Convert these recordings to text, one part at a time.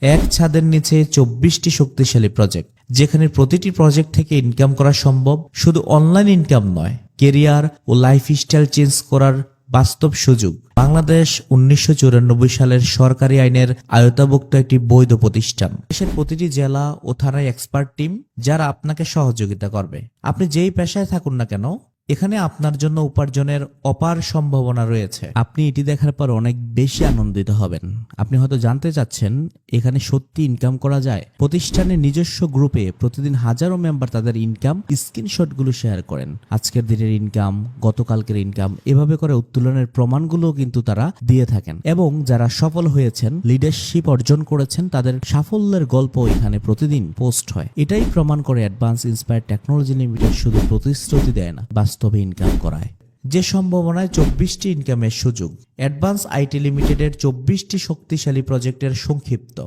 এক ছাদের নিচে 24টি শক্তিশালী প্রজেক্ট, যেখানে প্রতিটি প্রজেক্ট থেকে ইনকাম করা সম্ভব। শুধু অনলাইন ইনকাম নয়, কেরিয়ার ও লাইফস্টাইল চেঞ্জ করার বাস্তব সুযোগ। বাংলাদেশ 1994 সালের সরকারি আইনের আওতাভুক্ত একটি বৈধ প্রতিষ্ঠান। দেশের প্রতিটি জেলা ও থানায় এক্সপার্ট টিম, যারা আপনাকে সহযোগিতা করবে। আপনি যেই পেশায় থাকুন না কেন, এখানে আপনার জন্য উপার্জনের অপার সম্ভাবনা রয়েছে। আপনি এটি দেখার পর অনেক বেশি আনন্দিত হবেন। আপনি হয়তো জানতে চাচ্ছেন এখানে সত্যি ইনকাম করা যায়। প্রতিষ্ঠানের নিজস্ব গ্রুপে প্রতিদিন হাজারো মেম্বার তাদের ইনকাম স্ক্রিনশটগুলো শেয়ার করেন। আজকের দিনের ইনকাম, গতকালকের ইনকাম, এভাবে করে উত্তোলনের প্রমাণগুলো কিন্তু তারা দিয়ে থাকেন। এবং যারা সফল হয়েছেন, লিডারশিপ অর্জন করেছেন, তাদের সাফল্যের গল্প এখানে প্রতিদিন পোস্ট হয়। এটাই প্রমাণ করে অ্যাডভান্স ইন্সপায়ার টেকনোলজি লিমিটেড শুধু প্রতিশ্রুতি দেয় না, বাস্তবে ইনকাম করায়। যে সম্ভাবনায় 24টি ইনকামের সুযোগ। অ্যাডভান্স আইটি লিমিটেডের 24টি শক্তিশালী প্রজেক্টের সংক্ষিপ্ত।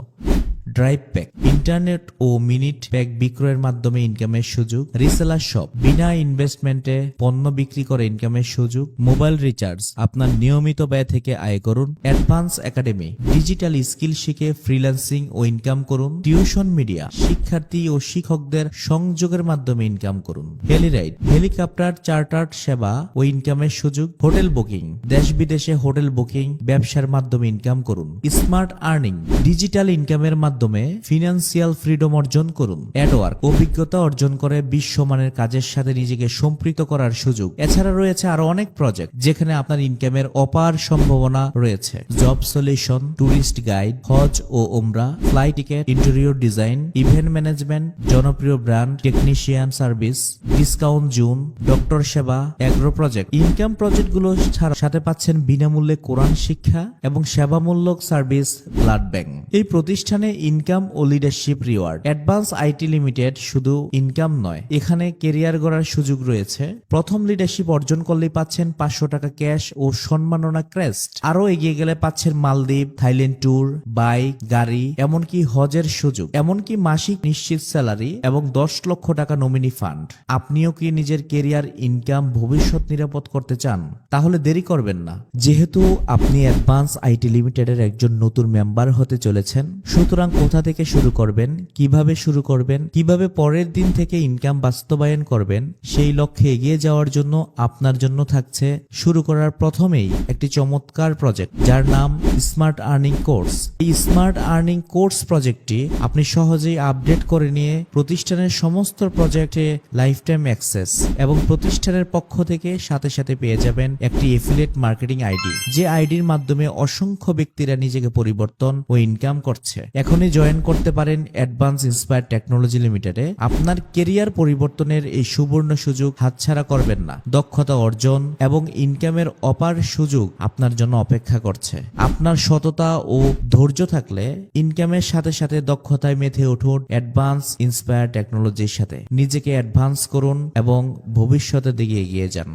ড্রাইভ প্যাক, ইন্টারনেট ও মিনিট প্যাক বিক্রয়ের মাধ্যমে ইনকামের সুযোগ। রিসেলার শপ, বিনা ইনভেস্টমেন্টে পণ্য বিক্রি করে ইনকামের সুযোগ। মোবাইল রিচার্জ, আপনার নিয়মিত ব্যয় থেকে আয় করুন। অ্যাডভান্স একাডেমি, ডিজিটাল স্কিল শিখে ফ্রিল্যান্সিং ও ইনকাম করুন। টিউশন মিডিয়া, শিক্ষার্থী ও শিক্ষকদের সংযোগের মাধ্যমে ইনকাম করুন। হেলিরাইড, হেলিকপ্টার চার্টার্ড সেবা ও ইনকামের সুযোগ। হোটেল বুকিং, দেশ বিদেশে হোটেল বুকিং, ব্যবসার মাধ্যমে ইনকাম করুন। স্মার্ট আর্নিং, ডিজিটাল ইনকামের মাধ্যমে ফিনান্সিয়াল ফ্রিডম অর্জন করুন। অ্যাডওয়ার্ক, অভিজ্ঞতা অর্জন করে বিশ্বমানের কাজের সাথে নিজেকে সম্পৃক্ত করার সুযোগ। এছাড়া রয়েছে আরো অনেক প্রজেক্ট, যেখানে আপনার ইনকামের অপার সম্ভাবনা রয়েছে। জব সলিউশন, ট্যুরিস্ট গাইড, হজ ও ওমরা, fly ticket, interior design, event management, জনপ্রিয় brand, technician service, discount zone, doctor সেবা, অ্যাগ্রো প্রজেক্ট। ইনকাম প্রজেক্টগুলো ছাড়া সাথে পাচ্ছেন বিনামূল্যে কোরআন শিক্ষা এবং সেবামূলক সার্ভিস, ব্লাড ব্যাংক। এই প্রতিষ্ঠানে ইনকাম ও leadership reward. Advance IT limited শুধু ইনকাম নয়, এখানে কেরিয়ার গড়ার সুযোগ রয়েছে। প্রথম লিডারশিপ অর্জন করলেই পাচ্ছেন 500 টাকা ক্যাশ ও সম্মাননা ক্রেস্ট। আরো এগিয়ে গেলে পাচ্ছেন মালদ্বীপ, থাইল্যান্ড ট্যুর, বাইক, গাড়ি, এমনকি হজের সুযোগ, এমনকি মাসিক নিশ্চিত স্যালারি এবং 10 লক্ষ টাকা নমিনি ফান্ড। আপনিও কি নিজের কেরিয়ার, ইনকাম, ভবিষ্যৎ নিরাপদ করতে চান? তাহলে দেরি করবেন না। যেহেতু আপনি অ্যাডভান্স আইটি লিমিটেডের একজন নতুন মেম্বার হতে চলেছেন, সুতরাং কোথা থেকে শুরু করবেন, কিভাবে শুরু করবেন, কিভাবে পরের দিন থেকে ইনকাম বাস্তবায়ন করবেন, সেই লক্ষ্যে এগিয়ে যাওয়ার জন্য আপনার জন্য থাকছে শুরু করার প্রথমেই একটি চমৎকার প্রজেক্ট, যার নাম স্মার্ট আর্নিং কোর্স। এই স্মার্ট আর্নিং কোর্স প্রজেক্টটি আপনি সহজেই আপডেট করে নিয়ে প্রতিষ্ঠানের সমস্ত প্রজেক্টে লাইফ টাইম অ্যাক্সেস এবং প্রতিষ্ঠানের পক্ষ থেকে সাথে সাথে পেয়ে যাবেন একটি এফিলিয়েট মার্কেটিং আইডি, যে আইডির মাধ্যমে অসংখ্য ব্যক্তিরা নিজেকে পরিবর্তন ও ইনকাম করছে। এখনই জয়েন করতে পারেন অ্যাডভান্স ইন্সপায়ার টেকনোলজি লিমিটেডে। আপনার কেরিয়ার পরিবর্তনের এই সুবর্ণ সুযোগ হাতছাড়া করবেন না। দক্ষতা অর্জন এবং ইনকামের অপার সুযোগ আপনার জন্য অপেক্ষা করছে। আপনার সততা ও ধৈর্য থাকলে ইনকামের সাথে সাথে দক্ষতায় মেতে উঠুন অ্যাডভান্স ইন্সপায়ার টেকনোলজির সাথে। নিজেকে অ্যাডভান্স করুন এবং ভবিষ্যতের দিকে এগিয়ে যান।